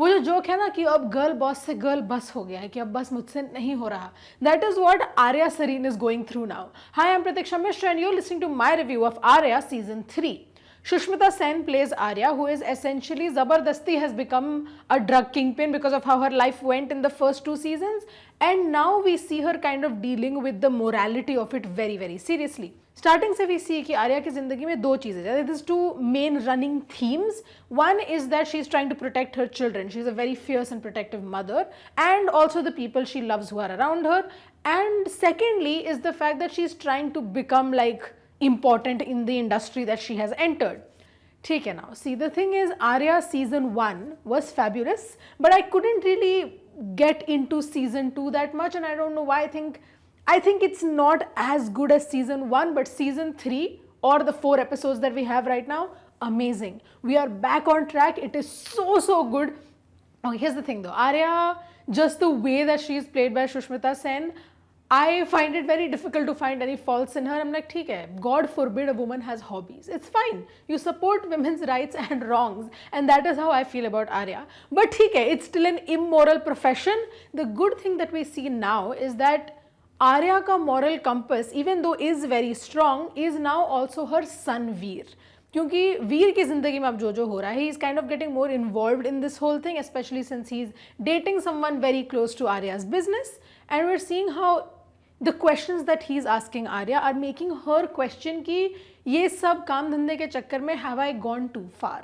वो जो जोक है ना कि अब गर्ल बॉस से गर्ल बस हो गया है, कि अब बस मुझसे नहीं हो रहा. That is what Arya Sarin is going through now. Hi, I am Pratiksha Mishra and you're listening to my review of Aarya season 3. Sushmita Sen plays Aarya, who is essentially Zabardasti has become a drug kingpin because of how her life went in the first 2 seasons, and now we see her kind of dealing with the morality of it very very seriously. Starting से भी सी कि आर्या की जिंदगी में दो चीजें, this two main running themes. One is that she is trying to protect her children, she is a very fierce and protective mother, and also the people she loves who are around her. And secondly is the fact that she is trying to become like important in the industry that she has entered. ठीक है, now see the thing is Aarya season 1 was fabulous, but I couldn't really get into season 2 that much, and I don't know why. I think it's not as good as season 1, but season 3 or the 4 episodes that we have right now, amazing. We are back on track. It is so good. Oh, here's the thing though, Aarya, just the way that she is played by Sushmita Sen, I find it very difficult to find any faults in her. I'm like, ठीक है, God forbid a woman has hobbies. It's fine. You support women's rights and wrongs, and that is how I feel about Aarya. But ठीक है, it's still an immoral profession. The good thing that we see now is that Aarya का moral compass, even though is very strong, is now also her son Veer. क्योंकि वीर की जिंदगी में अब जो हो रहा है, he is kind of getting more involved in this whole thing, especially since he is dating someone very close to Aarya's business, and we're seeing how the questions that he is asking Aarya are making her question कि ये सब काम धंधे के चक्कर में have I gone too far.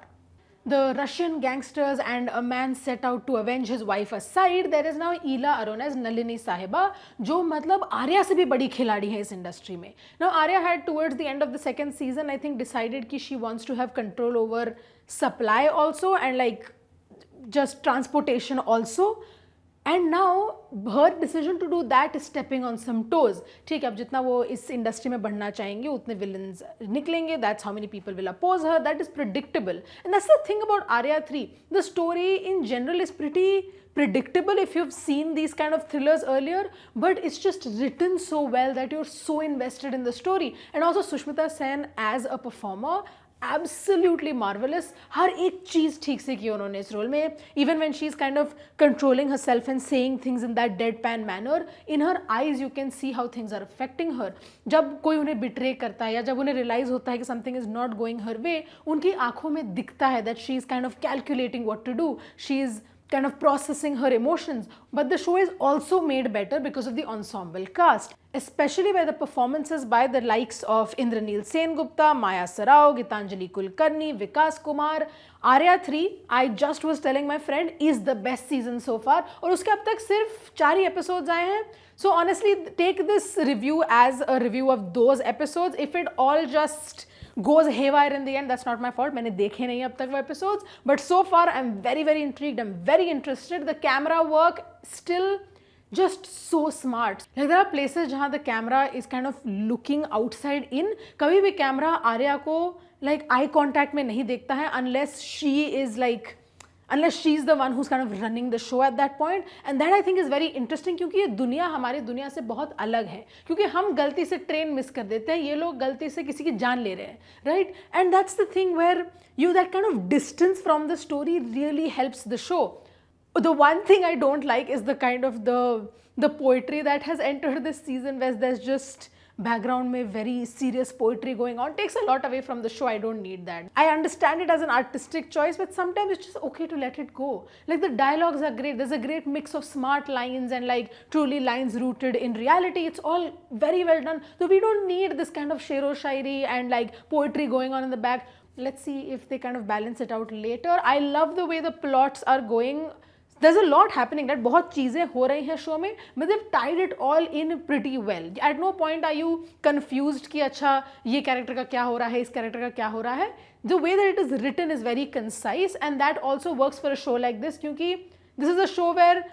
The Russian gangsters and a man set out to avenge his wife aside, there is now Ila Arun as Nalini Sahiba, जो मतलब आर्या से भी बड़ी खिलाड़ी है इस इंडस्ट्री में. Now Aarya had towards the end of the second season, I think, decided कि she wants to have control over supply also and like just transportation also. And now her decision to do that is stepping on some toes. ठीक है, अब जितना वो इस industry में बढ़ना चाहेंगे उतने villains निकलेंगे. That's how many people will oppose her. That is predictable. And that's the thing about Aarya 3. The story in general is pretty predictable if you've seen these kind of thrillers earlier, but it's just written so well that you're so invested in the story. And also Sushmita Sen as a performer, absolutely marvelous. हर एक चीज ठीक से की उन्होंने इस role में. Even when she's kind of controlling herself and saying things in that deadpan manner, in her eyes you can see how things are affecting her. जब कोई उन्हें betray करता है या जब उन्हें realize होता है कि something is not going her way, उनकी आंखों में दिखता है that she is kind of calculating what to do. She is kind of processing her emotions. But the show is also made better because of the ensemble cast, especially by the performances by the likes of Indranil Sengupta, Maya Sarao, Gitanjali Kulkarni, Vikas Kumar. Aarya 3, I just was telling my friend, is the best season so far. और उसके अब तक सिर्फ 4 ही episodes आए हैं. So honestly, take this review as a review of those episodes. If it all just goes haywire in the end, that's not my fault. मैंने देखे नहीं अब तक वो episodes, but so far I'm very intrigued. I'm very interested. The camera work still just so smart. Like there are places जहाँ the camera is kind of looking outside in. कभी भी camera Arya को like eye contact में नहीं देखता है unless she's the one who's kind of running the show at that point. And that I think is very interesting क्योंकि ये दुनिया हमारी दुनिया से बहुत अलग है. क्योंकि हम गलती से ट्रेन मिस कर देते हैं, ये लोग गलती से किसी की जान ले रहे हैं, right? And that's the thing where that kind of distance from the story really helps the show. The one thing I don't like is the kind of the poetry that has entered this season, where there's just background में very serious poetry going on. Takes a lot away from the show. I don't need that. I understand it as an artistic choice, but sometimes it's just okay to let it go. Like the dialogues are great. There's a great mix of smart lines and like truly lines rooted in reality. It's all very well done. So we don't need this kind of shero shairi and like poetry going on in the back. Let's see if they kind of balance it out later. I love the way the plots are going. There's a lot happening, that बहुत चीज़ें हो रही हैं show में, but they've tied it all in pretty well. At no point are you confused कि अच्छा ये character का क्या हो रहा है, इस कैरेक्टर का क्या हो रहा है. The way that it is written is very concise, and that also works for a show like this क्योंकि this is a show where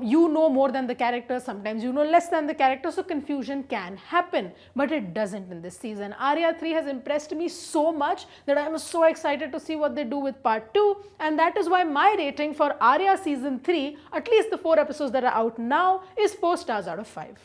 you know more than the character, sometimes you know less than the character, so confusion can happen, but it doesn't in this season. Aarya 3 has impressed me so much that I am so excited to see what they do with part 2, and that is why my rating for Aarya season 3, at least the 4 episodes that are out now, is 4 stars out of 5.